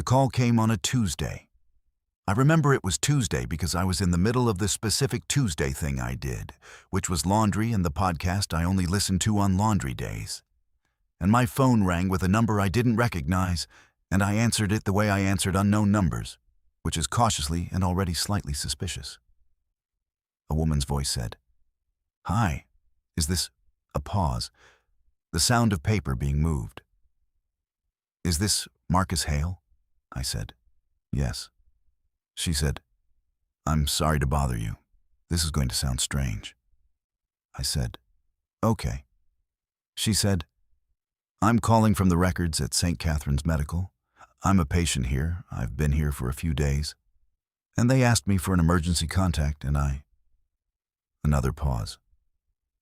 call came on a Tuesday. I remember it was Tuesday because I was in the middle of the specific Tuesday thing I did, which was laundry and the podcast I only listened to on laundry days. And my phone rang with a number I didn't recognize, and I answered it the way I answered unknown numbers, which is cautiously and already slightly suspicious. A woman's voice said, "Hi, is this—" a pause, the sound of paper being moved. "Is this Marcus Hale?" I said. "Yes." She said, "I'm sorry to bother you. This is going to sound strange." I said, "Okay." She said, "I'm calling from the records at St. Catherine's Medical. I'm a patient here. I've been here for a few days. And they asked me for an emergency contact, and I—" Another pause.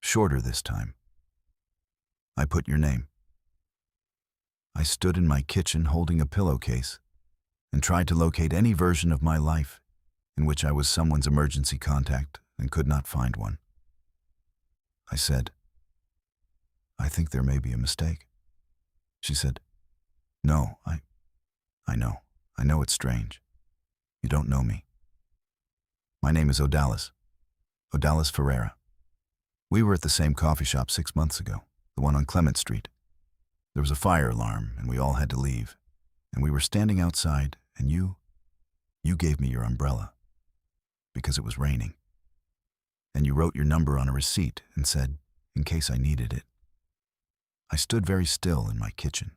Shorter this time. "I put your name." I stood in my kitchen holding a pillowcase and tried to locate any version of my life in which I was someone's emergency contact and could not find one. I said, "I think there may be a mistake." She said, "No, I know. I know it's strange. You don't know me. My name is Odalis Ferreira. We were at the same coffee shop 6 months ago, the one on Clement Street. There was a fire alarm, and we all had to leave. And we were standing outside, and you gave me your umbrella, because it was raining. And you wrote your number on a receipt and said, in case I needed it. I stood very still in my kitchen.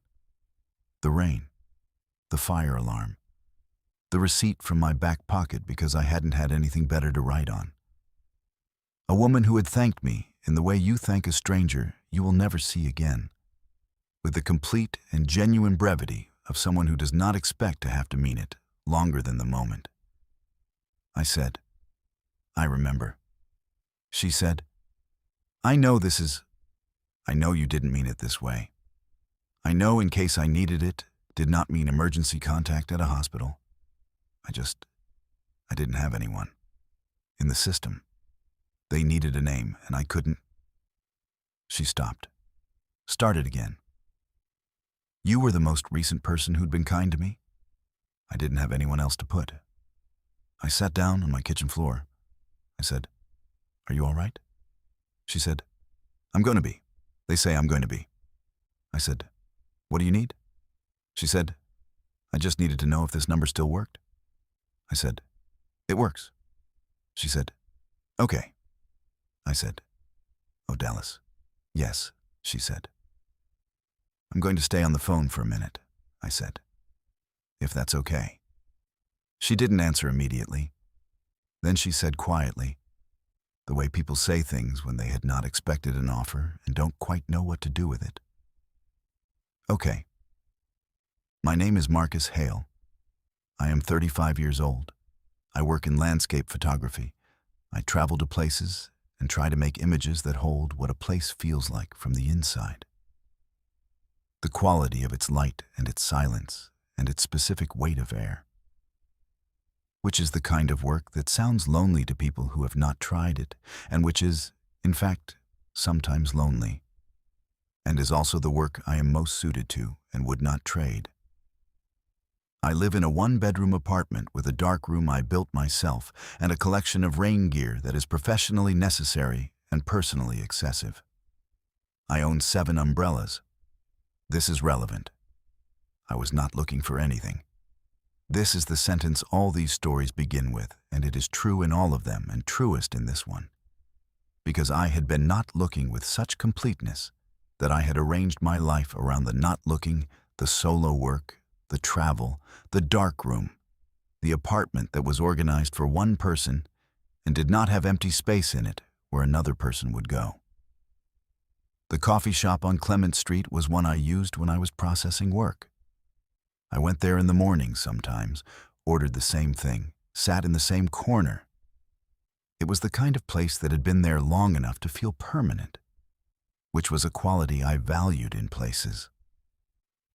The rain, the fire alarm, the receipt from my back pocket because I hadn't had anything better to write on. A woman who had thanked me in the way you thank a stranger you will never see again, with the complete and genuine brevity of someone who does not expect to have to mean it longer than the moment. I said, "I remember." She said, I know you didn't mean it this way. I know in case I needed it did not mean emergency contact at a hospital. I didn't have anyone. In the system. They needed a name, and I couldn't." She stopped. Started again. "You were the most recent person who'd been kind to me. I didn't have anyone else to put." I sat down on my kitchen floor. I said, "Are you all right?" She said, "I'm going to be. They say I'm going to be." I said, "What do you need?" She said, "I just needed to know if this number still worked." I said, "It works." She said, "Okay." I said, "Odalis." "Yes," she said. "I'm going to stay on the phone for a minute," I said, "if that's okay." She didn't answer immediately. Then she said quietly, the way people say things when they had not expected an offer and don't quite know what to do with it. "Okay. My name is Marcus Hale. I am 35 years old. I work in landscape photography. I travel to places and try to make images that hold what a place feels like from the inside. The quality of its light and its silence and its specific weight of air. Which is the kind of work that sounds lonely to people who have not tried it, and which is, in fact, sometimes lonely, and is also the work I am most suited to and would not trade. I live in a one-bedroom apartment with a dark room I built myself and a collection of rain gear that is professionally necessary and personally excessive. I own 7 umbrellas. This is relevant. I was not looking for anything. This is the sentence all these stories begin with, and it is true in all of them and truest in this one. Because I had been not looking with such completeness that I had arranged my life around the not looking, the solo work, the travel, the dark room, the apartment that was organized for one person and did not have empty space in it where another person would go. The coffee shop on Clement Street was one I used when I was processing work. I went there in the morning sometimes, ordered the same thing, sat in the same corner. It was the kind of place that had been there long enough to feel permanent, which was a quality I valued in places.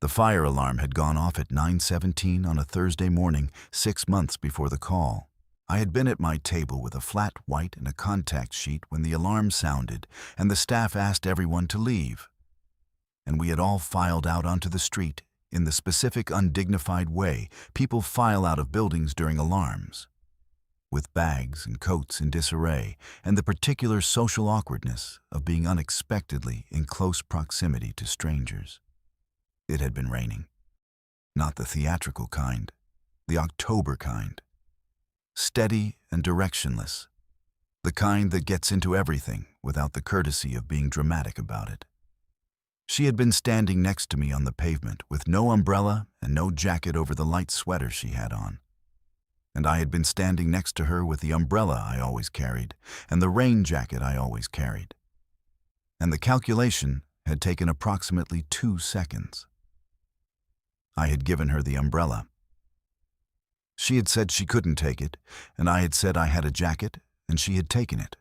The fire alarm had gone off at 9:17 on a Thursday morning, 6 months before the call. I had been at my table with a flat white and a contact sheet when the alarm sounded and the staff asked everyone to leave. And we had all filed out onto the street, in the specific undignified way people file out of buildings during alarms, with bags and coats in disarray, and the particular social awkwardness of being unexpectedly in close proximity to strangers. It had been raining. Not the theatrical kind, the October kind. Steady and directionless. The kind that gets into everything without the courtesy of being dramatic about it. She had been standing next to me on the pavement with no umbrella and no jacket over the light sweater she had on. And I had been standing next to her with the umbrella I always carried and the rain jacket I always carried. And the calculation had taken approximately 2 seconds. I had given her the umbrella. She had said she couldn't take it, and I had said I had a jacket, and she had taken it.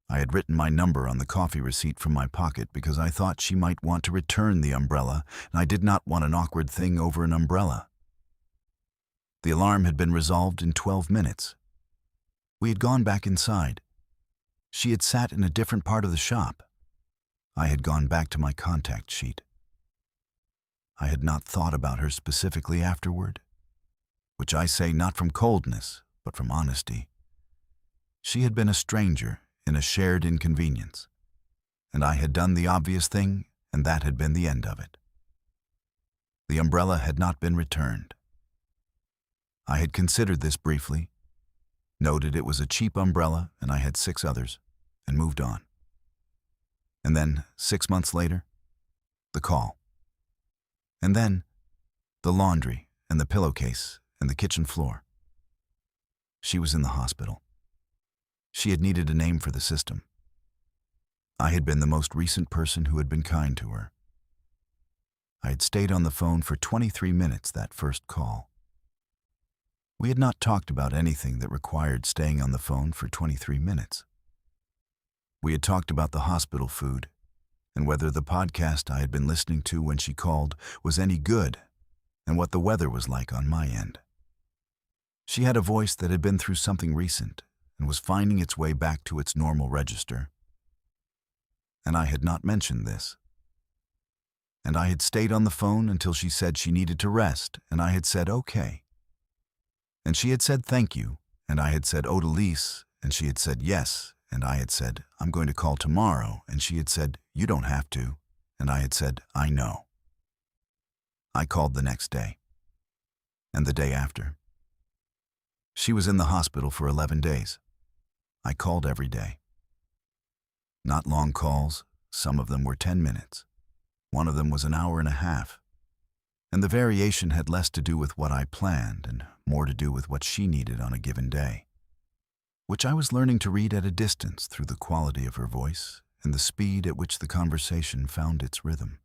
I had written my number on the coffee receipt from my pocket because I thought she might want to return the umbrella, and I did not want an awkward thing over an umbrella. The alarm had been resolved in 12 minutes. We had gone back inside. She had sat in a different part of the shop. I had gone back to my contact sheet. I had not thought about her specifically afterward, which I say not from coldness, but from honesty. She had been a stranger in a shared inconvenience, and I had done the obvious thing, and that had been the end of it. The umbrella had not been returned. I had considered this briefly, noted it was a cheap umbrella and I had 6 others, and moved on. And then, 6 months later, the call. And then, the laundry and the pillowcase and the kitchen floor. She was in the hospital. She had needed a name for the system. I had been the most recent person who had been kind to her. I had stayed on the phone for 23 minutes that first call. We had not talked about anything that required staying on the phone for 23 minutes. We had talked about the hospital food and whether the podcast I had been listening to when she called was any good and what the weather was like on my end. She had a voice that had been through something recent and was finding its way back to its normal register. And I had not mentioned this. And I had stayed on the phone until she said she needed to rest, and I had said okay. And she had said thank you, and I had said Odalise, and she had said yes, and I had said I'm going to call tomorrow, and she had said you don't have to, and I had said I know. I called the next day, and the day after. She was in the hospital for 11 days. I called every day. Not long calls, some of them were 10 minutes. One of them was an hour and a half. And the variation had less to do with what I planned and more to do with what she needed on a given day, which I was learning to read at a distance through the quality of her voice and the speed at which the conversation found its rhythm.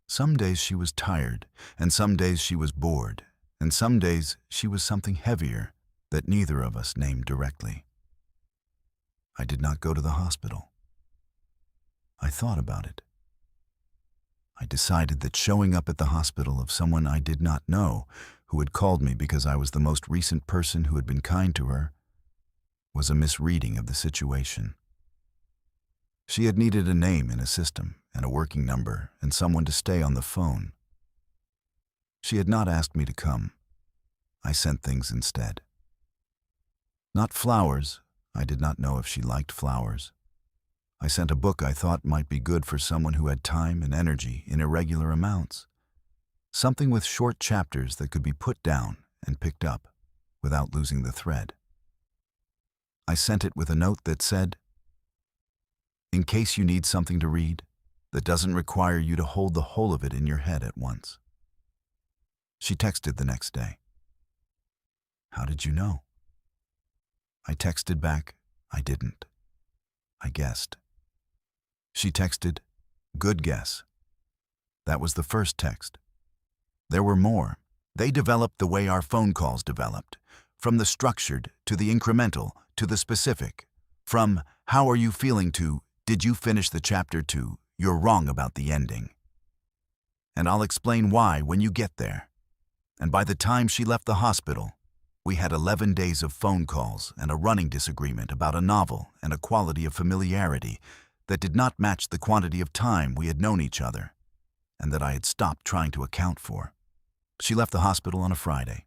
Some days she was tired, and some days she was bored, and some days she was something heavier that neither of us named directly. I did not go to the hospital. I thought about it. I decided that showing up at the hospital of someone I did not know, who had called me because I was the most recent person who had been kind to her, was a misreading of the situation. She had needed a name in a system and a working number and someone to stay on the phone. She had not asked me to come. I sent things instead. Not flowers. I did not know if she liked flowers. I sent a book I thought might be good for someone who had time and energy in irregular amounts. Something with short chapters that could be put down and picked up without losing the thread. I sent it with a note that said, "In case you need something to read that doesn't require you to hold the whole of it in your head at once." She texted the next day. "How did you know?" I texted back, "I didn't. I guessed." She texted, "Good guess." That was the first text. There were more. They developed the way our phone calls developed, from the structured to the incremental to the specific, from "How are you feeling" to "Did you finish the chapter" to "You're wrong about the ending." And I'll explain why when you get there. And by the time she left the hospital, we had 11 days of phone calls and a running disagreement about a novel and a quality of familiarity that did not match the quantity of time we had known each other, and that I had stopped trying to account for. She left the hospital on a Friday.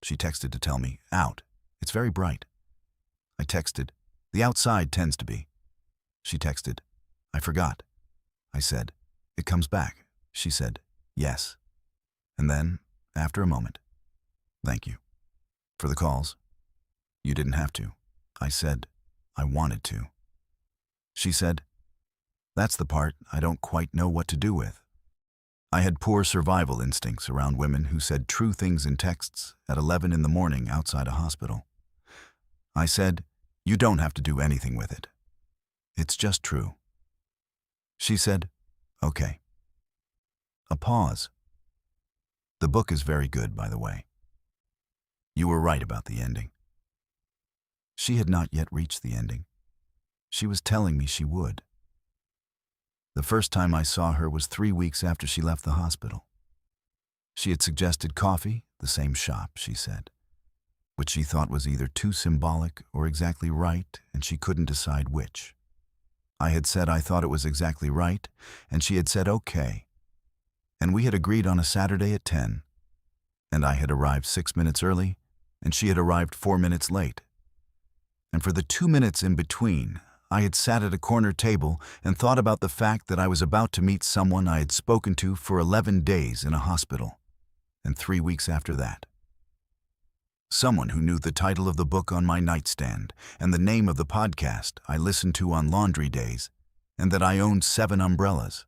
She texted to tell me, "Out. It's very bright." I texted, "The outside tends to be." She texted, "I forgot." I said, "It comes back." She said, "Yes." And then, after a moment, "Thank you for the calls. You didn't have to." I said, "I wanted to." She said, "That's the part I don't quite know what to do with." I had poor survival instincts around women who said true things in texts at 11 in the morning outside a hospital. I said, "You don't have to do anything with it. It's just true." She said, "Okay." A pause. "The book is very good, by the way. You were right about the ending." She had not yet reached the ending. She was telling me she would. The first time I saw her was 3 weeks after she left the hospital. She had suggested coffee, the same shop, she said, which she thought was either too symbolic or exactly right, and she couldn't decide which. I had said I thought it was exactly right, and she had said okay. And we had agreed on a Saturday at 10, and I had arrived 6 minutes early, and she had arrived 4 minutes late. And for the 2 minutes in between, I had sat at a corner table and thought about the fact that I was about to meet someone I had spoken to for 11 days in a hospital, and 3 weeks after that. Someone who knew the title of the book on my nightstand and the name of the podcast I listened to on laundry days, and that I owned 7 umbrellas,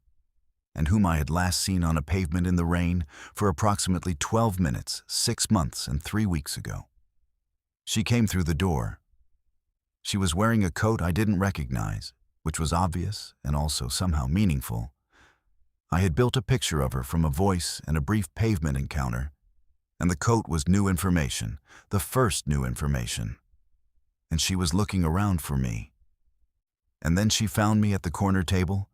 and whom I had last seen on a pavement in the rain for approximately 12 minutes, 6 months and 3 weeks ago. She came through the door. She was wearing a coat I didn't recognize, which was obvious and also somehow meaningful. I had built a picture of her from a voice and a brief pavement encounter, and the coat was new information, the first new information. And she was looking around for me. And then she found me at the corner table,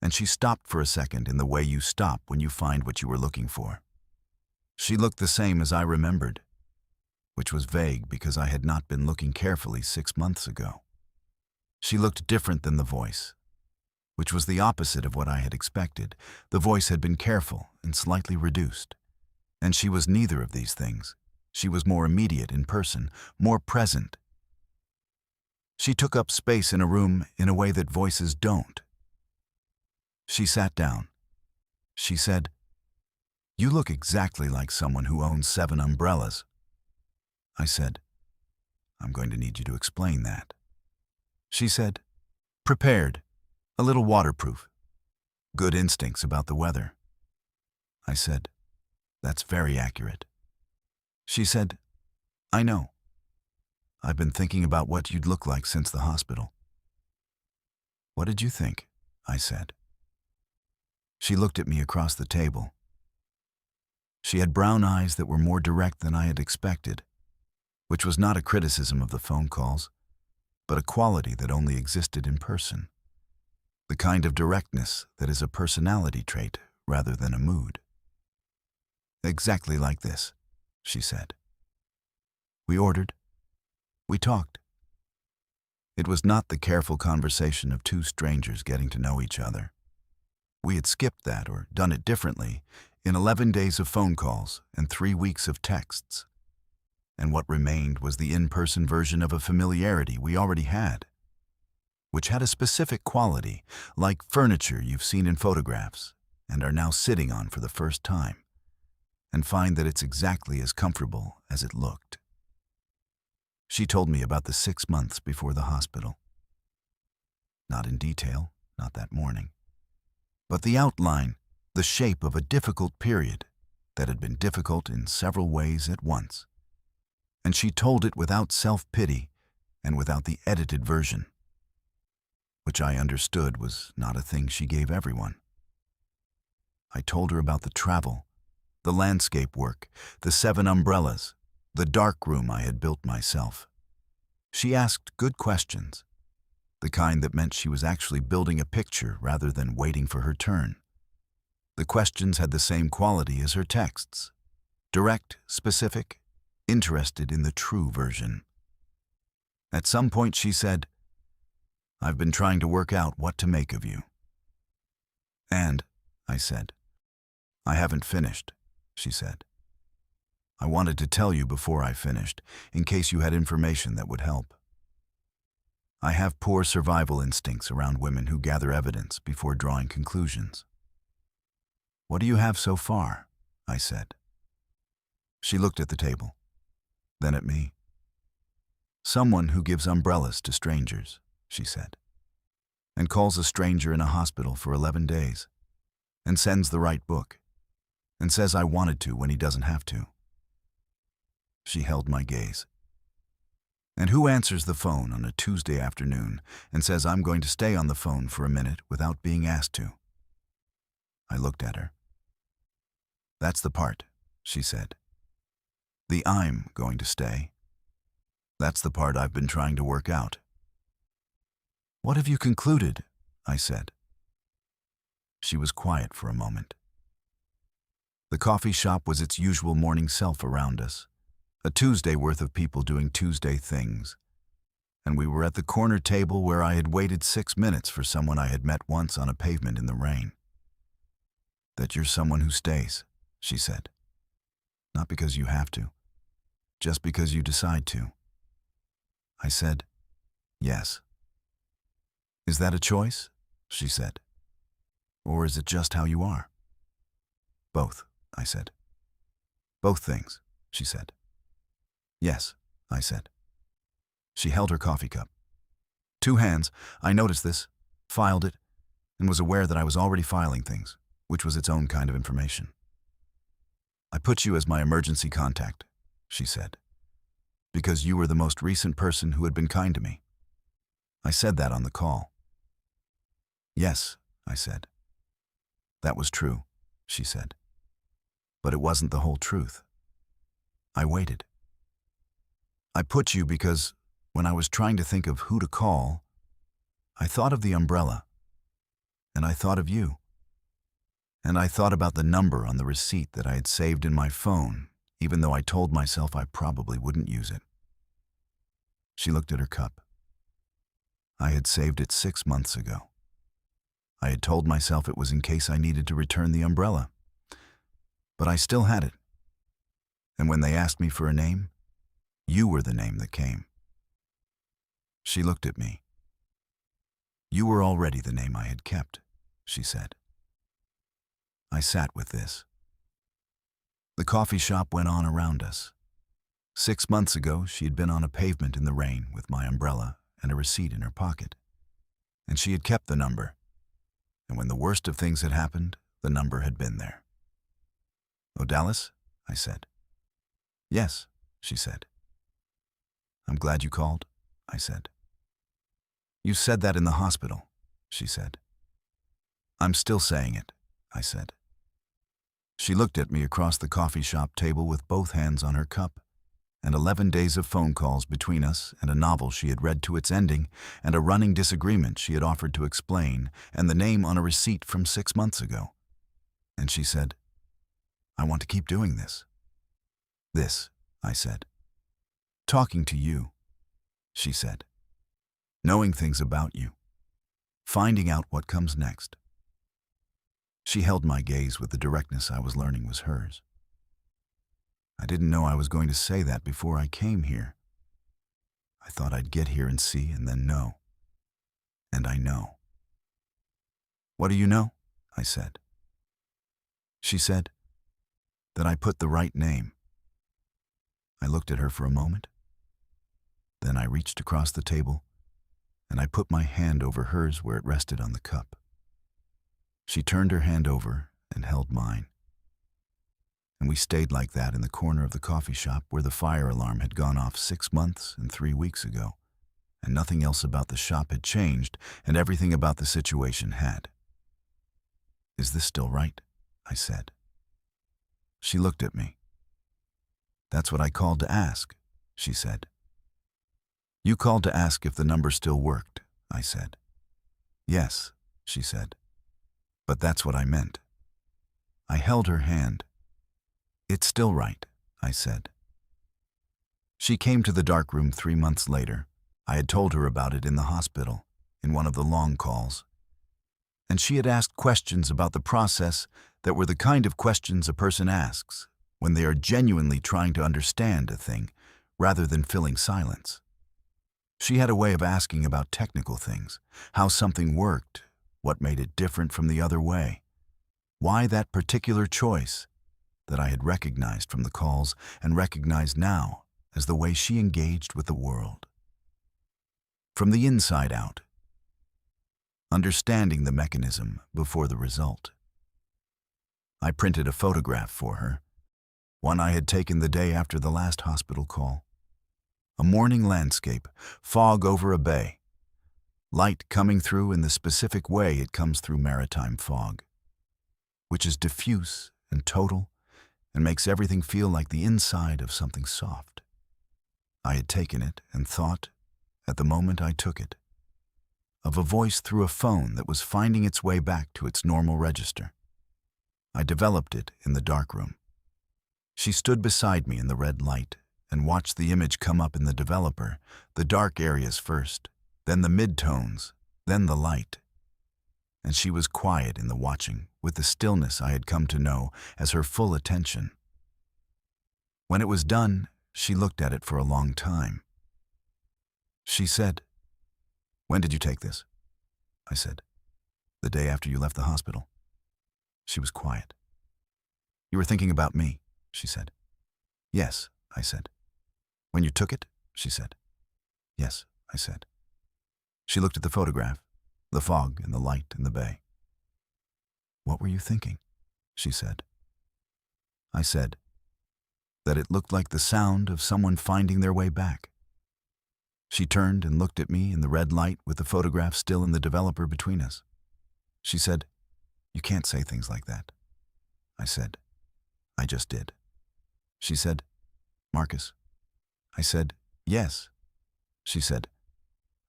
and she stopped for a second in the way you stop when you find what you were looking for. She looked the same as I remembered, which was vague because I had not been looking carefully 6 months ago. She looked different than the voice, which was the opposite of what I had expected. The voice had been careful and slightly reduced, and she was neither of these things. She was more immediate in person, more present. She took up space in a room in a way that voices don't. She sat down. She said, "You look exactly like someone who owns 7 umbrellas." I said, "I'm going to need you to explain that." She said, "Prepared, a little waterproof, good instincts about the weather." I said, "That's very accurate." She said, "I know. I've been thinking about what you'd look like since the hospital." "What did you think?" I said. She looked at me across the table. She had brown eyes that were more direct than I had expected, which was not a criticism of the phone calls, but a quality that only existed in person. The kind of directness that is a personality trait rather than a mood. "Exactly like this," she said. We ordered. We talked. It was not the careful conversation of 2 strangers getting to know each other. We had skipped that or done it differently in 11 days of phone calls and 3 weeks of texts. And what remained was the in-person version of a familiarity we already had, which had a specific quality, like furniture you've seen in photographs and are now sitting on for the first time, and find that it's exactly as comfortable as it looked. She told me about the 6 months before the hospital. Not in detail, not that morning, but the outline, the shape of a difficult period that had been difficult in several ways at once. And she told it without self-pity and without the edited version, which I understood was not a thing she gave everyone. I told her about the travel, the landscape work, the 7 umbrellas, the dark room I had built myself. She asked good questions, the kind that meant she was actually building a picture rather than waiting for her turn. The questions had the same quality as her texts, direct, specific, interested in the true version. At some point she said, "I've been trying to work out what to make of you." "And," I said, I haven't finished, she said. I wanted to tell you before I finished, in case you had information that would help. I have poor survival instincts around women who gather evidence before drawing conclusions. What do you have so far? I said. She looked at the table, then at me. Someone who gives umbrellas to strangers, she said, and calls a stranger in a hospital for 11 days, and sends the right book, and says I wanted to when he doesn't have to. She held my gaze. And who answers the phone on a Tuesday afternoon and says I'm going to stay on the phone for a minute without being asked to? I looked at her. That's the part, she said. The I'm going to stay. That's the part I've been trying to work out. What have you concluded? I said. She was quiet for a moment. The coffee shop was its usual morning self around us, a Tuesday worth of people doing Tuesday things, and we were at the corner table where I had waited 6 minutes for someone I had met once on a pavement in the rain. That you're someone who stays, she said. Not because you have to, just because you decide to. I said, yes. Is that a choice? She said. Or is it just how you are? Both, I said. Both things, she said. Yes, I said. She held her coffee cup. 2 hands, I noticed this, filed it, and was aware that I was already filing things, which was its own kind of information. I put you as my emergency contact, she said, because you were the most recent person who had been kind to me. I said that on the call. Yes, I said. That was true, she said. But it wasn't the whole truth. I waited. I put you because when I was trying to think of who to call, I thought of the umbrella, and I thought of you, and I thought about the number on the receipt that I had saved in my phone, even though I told myself I probably wouldn't use it. She looked at her cup. I had saved it 6 months ago. I had told myself it was in case I needed to return the umbrella, but I still had it. And when they asked me for a name, you were the name that came. She looked at me. You were already the name I had kept, she said. I sat with this. The coffee shop went on around us. 6 months ago, she had been on a pavement in the rain with my umbrella and a receipt in her pocket. And she had kept the number. And when the worst of things had happened, the number had been there. Odalis? I said. Yes, she said. I'm glad you called, I said. You said that in the hospital, she said. I'm still saying it, I said. She looked at me across the coffee shop table with both hands on her cup, and 11 days of phone calls between us, and a novel she had read to its ending, and a running disagreement she had offered to explain, and the name on a receipt from 6 months ago. And she said, I want to keep doing this. This, I said. Talking to you, she said. Knowing things about you. Finding out what comes next. She held my gaze with the directness I was learning was hers. I didn't know I was going to say that before I came here. I thought I'd get here and see and then know. And I know. What do you know? I said. She said that I put the right name. I looked at her for a moment. Then I reached across the table and I put my hand over hers where it rested on the cup. She turned her hand over and held mine. And we stayed like that in the corner of the coffee shop where the fire alarm had gone off 6 months and 3 weeks ago, and nothing else about the shop had changed, and everything about the situation had. Is this still right? I said. She looked at me. That's what I called to ask, she said. You called to ask if the number still worked, I said. Yes, she said. But that's what I meant. I held her hand. It's still right, I said. She came to the dark room 3 months later. I had told her about it in the hospital, in one of the long calls. And she had asked questions about the process that were the kind of questions a person asks when they are genuinely trying to understand a thing rather than filling silence. She had a way of asking about technical things, how something worked, what made it different from the other way, why that particular choice that I had recognized from the calls and recognized now as the way she engaged with the world. From the inside out, understanding the mechanism before the result. I printed a photograph for her, one I had taken the day after the last hospital call. A morning landscape, fog over a bay, light coming through in the specific way it comes through maritime fog, which is diffuse and total and makes everything feel like the inside of something soft. I had taken it and thought, at the moment I took it, of a voice through a phone that was finding its way back to its normal register. I developed it in the darkroom. She stood beside me in the red light and watched the image come up in the developer, the dark areas first, then the midtones, then the light. And she was quiet in the watching, with the stillness I had come to know as her full attention. When it was done, she looked at it for a long time. She said, "When did you take this?" I said, "The day after you left the hospital." She was quiet. "You were thinking about me," she said. "Yes," I said. "When you took it?" she said. "Yes," I said. She looked at the photograph, the fog and the light in the bay. "What were you thinking?" she said. I said that it looked like the sound of someone finding their way back. She turned and looked at me in the red light with the photograph still in the developer between us. She said, "You can't say things like that." I said, "I just did." She said, "Marcus." I said, "Yes." She said,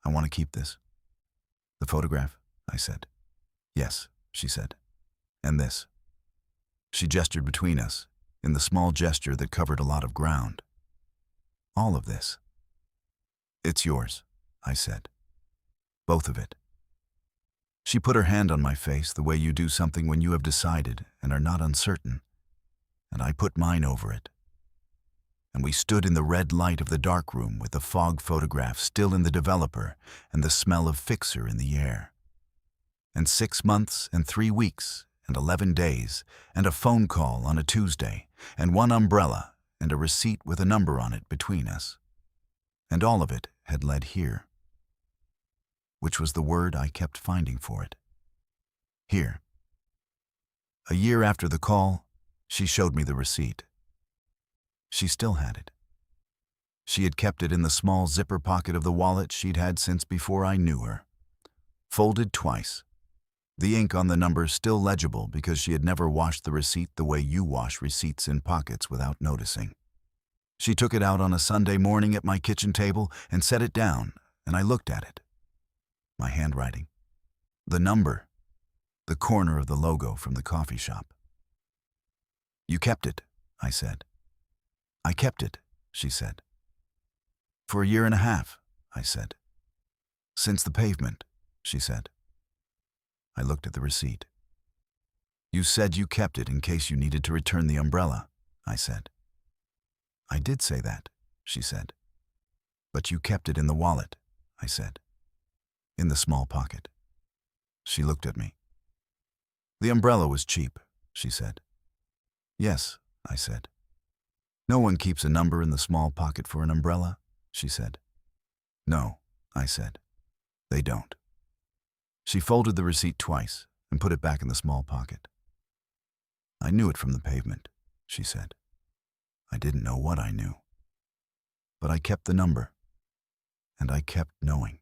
"I want to keep this." "The photograph?" I said. "Yes," she said. "And this." She gestured between us, in the small gesture that covered a lot of ground. "All of this." "It's yours," I said. "Both of it." She put her hand on my face the way you do something when you have decided and are not uncertain, and I put mine over it. And we stood in the red light of the darkroom with the fog photograph still in the developer and the smell of fixer in the air. And 6 months and 3 weeks and 11 days and a phone call on a Tuesday and one umbrella and a receipt with a number on it between us. And all of it had led here, which was the word I kept finding for it. Here. A year after the call, she showed me the receipt. She still had it. She had kept it in the small zipper pocket of the wallet she'd had since before I knew her. Folded twice. The ink on the number still legible because she had never washed the receipt the way you wash receipts in pockets without noticing. She took it out on a Sunday morning at my kitchen table and set it down, and I looked at it. My handwriting. The number. The corner of the logo from the coffee shop. "You kept it," I said. "I kept it," she said. "For a year and a half," I said. "Since the pavement," she said. I looked at the receipt. "You said you kept it in case you needed to return the umbrella," I said. "I did say that," she said. "But you kept it in the wallet," I said. "In the small pocket." She looked at me. "The umbrella was cheap," she said. "Yes," I said. "No one keeps a number in the small pocket for an umbrella," she said. "No," I said. "They don't." She folded the receipt twice and put it back in the small pocket. "I knew it from the pavement," she said. I didn't know what I knew. But I kept the number, and I kept knowing.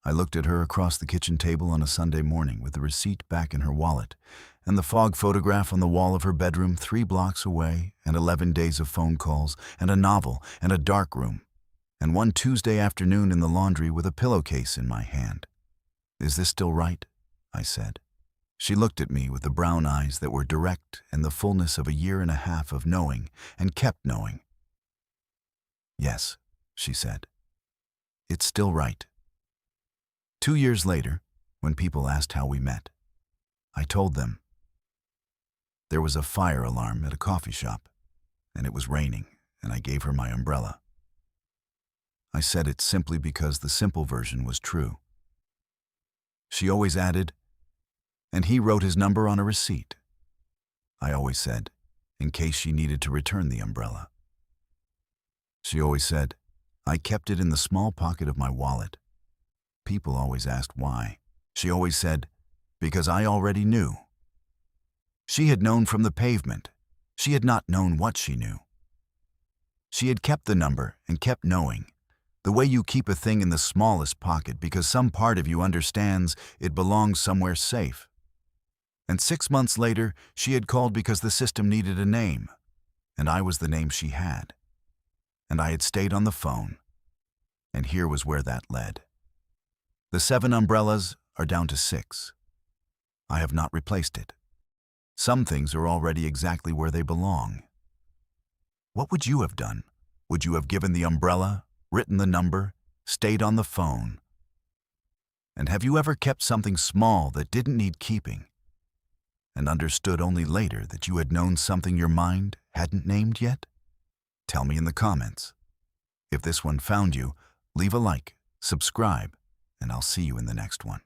I looked at her across the kitchen table on a Sunday morning with the receipt back in her wallet and the fog photograph on the wall of her bedroom 3 blocks away and 11 days of phone calls and a novel and a dark room and one Tuesday afternoon in the laundry with a pillowcase in my hand. "Is this still right?" I said. She looked at me with the brown eyes that were direct and the fullness of a year and a half of knowing and kept knowing. "Yes," she said. "It's still right." 2 years later, When people asked how we met, I told them there was a fire alarm at a coffee shop, and it was raining, and I gave her my umbrella. I said it simply because the simple version was true. She always added, and he wrote his number on a receipt. I always said, in case she needed to return the umbrella. She always said, I kept it in the small pocket of my wallet. People always asked why. She always said, because I already knew. She had known from the pavement. She had not known what she knew. She had kept the number and kept knowing, the way you keep a thing in the smallest pocket because some part of you understands it belongs somewhere safe. And 6 months later, she had called because the system needed a name, and I was the name she had. And I had stayed on the phone, and here was where that led. The 7 umbrellas are down to 6. I have not replaced it. Some things are already exactly where they belong. What would you have done? Would you have given the umbrella, written the number, stayed on the phone? And have you ever kept something small that didn't need keeping, and understood only later that you had known something your mind hadn't named yet? Tell me in the comments. If this one found you, leave a like, subscribe, and I'll see you in the next one.